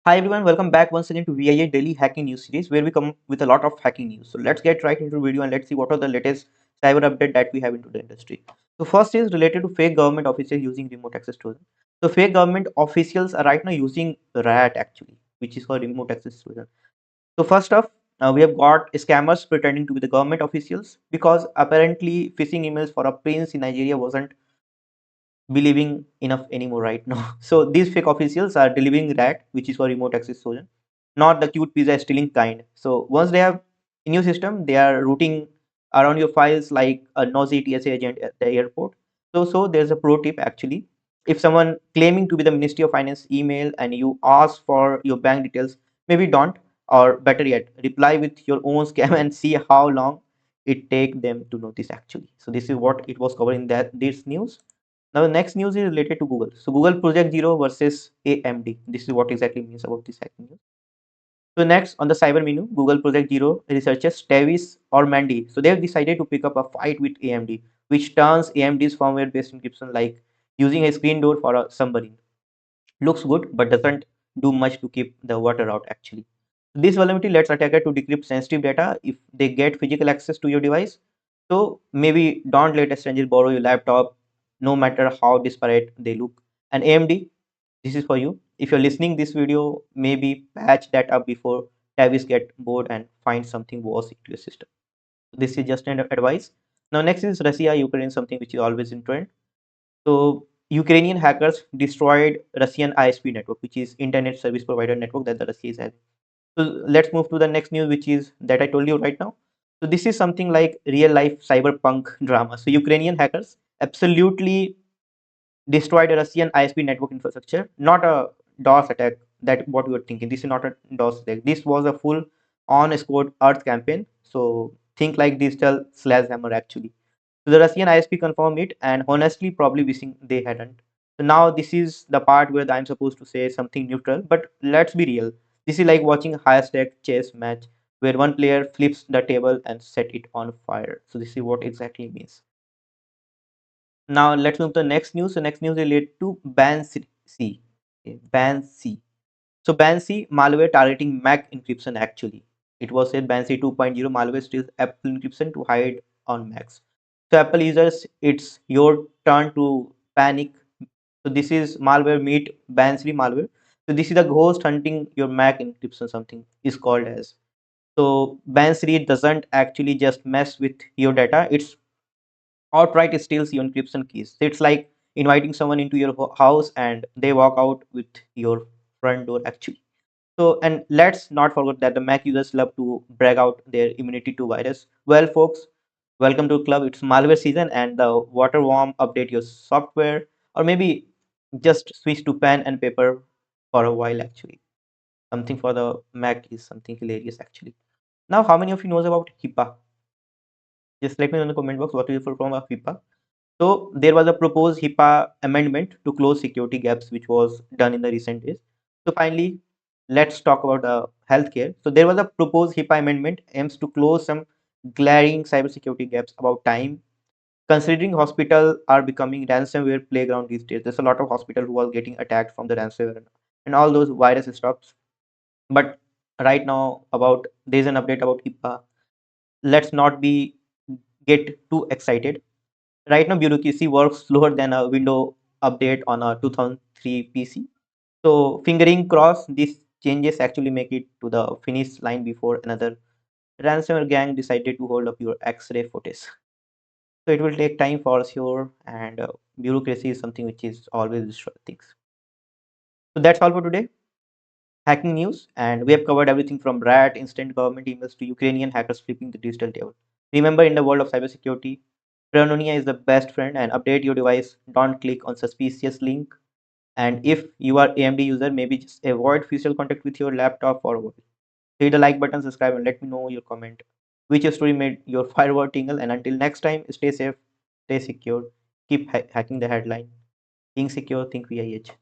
Hi everyone, welcome back once again to VIEH Daily Hacking News Series, where we come with a lot of hacking news. So let's get right into the video and let's see what are the latest cyber update that we have into the industry. So first is related to fake government officials using remote access trojan. So fake government officials are right now using RAT actually, which is for remote access trojan. So first off, we have got scammers pretending to be the government officials because apparently phishing emails for a prince in Nigeria wasn't believing enough anymore right now. So these fake officials are delivering RAT, which is for remote access trojan, not the cute pizza stealing kind. So once they have in your system, they are routing around your files like a nosy TSA agent at the airport. So there's a pro tip actually. If someone claiming to be the Ministry of Finance email and you ask for your bank details, maybe don't, or better yet, reply with your own scam and see how long it take them to notice actually. So this is what it was covering that this news. Now the next news is related to Google. So Google Project Zero versus AMD. This is what exactly means about this hacking news. So next on the cyber menu, Google Project Zero researchers Travis or Mandy. So they have decided to pick up a fight with AMD, which turns AMD's firmware-based encryption like using a screen door for a submarine. Looks good, but doesn't do much to keep the water out actually. This vulnerability lets attacker to decrypt sensitive data if they get physical access to your device. So maybe don't let a stranger borrow your laptop, no matter how disparate they look. And AMD, this is for you. If you're listening this video, maybe patch that up before Travis get bored and find something worse into your system. This is just an advice. Now next is Russia, Ukraine, something which is always in trend. So Ukrainian hackers destroyed Russian ISP network, which is Internet Service Provider network that the Russia is having. So let's move to the next news, which is that I told you right now. So this is something like real life cyberpunk drama. So Ukrainian hackers absolutely destroyed a Russian ISP network infrastructure, not a DOS attack that what you were thinking. This is not a DOS attack. This was a full on squad Earth campaign. So think like digital sledgehammer actually. So the Russian ISP confirmed it and honestly probably wishing they hadn't. So now this is the part where I'm supposed to say something neutral, but let's be real. This is like watching a high stake chess match where one player flips the table and set it on fire. So this is what exactly means. Now let's move to the next news. So next news related to BAN-C. Okay, BAN-C. So BAN-C malware targeting Mac encryption actually. It was said BAN-C 2.0 malware steals Apple encryption to hide on Macs. So Apple users, it's your turn to panic. So this is malware meet BAN-C malware. So this is the ghost hunting your Mac encryption, something is called as. So BAN-C doesn't actually just mess with your data. It's outright steals your encryption keys. It's like inviting someone into your house and they walk out with your front door actually. So, and let's not forget that the Mac users love to brag out their immunity to virus. Well, folks, welcome to club. It's malware season and the water warm update your software, or maybe just switch to pen and paper for a while actually. Something for the Mac is something hilarious actually. Now, how many of you knows about HIPAA? Just let me know in the comment box what is the full form of HIPAA. So there was a proposed HIPAA amendment to close security gaps, which was done in the recent days. So finally, let's talk about healthcare. So there was a proposed HIPAA amendment aims to close some glaring cybersecurity gaps about time. Considering hospitals are becoming ransomware playground these days, there's a lot of hospital who are getting attacked from the ransomware and all those virus stuffs. But right now, about there's an update about HIPAA. Let's not be get too excited. Right now, bureaucracy works slower than a window update on a 2003 PC. So, fingering cross, these changes actually make it to the finish line before another ransomware gang decided to hold up your X-ray footage. So, it will take time for sure, and bureaucracy is something which is always destroy things. So, that's all for today. Hacking news, and we have covered everything from rat, instant government emails to Ukrainian hackers flipping the digital table. Remember, in the world of cybersecurity, paranoia is the best friend and update your device. Don't click on suspicious link. And if you are AMD user, maybe just avoid physical contact with your laptop for a while. Hit the like button, subscribe, and let me know your comment. Which story made your firewall tingle? And until next time, stay safe, stay secure, keep hacking the headline. Think secure, think VIH.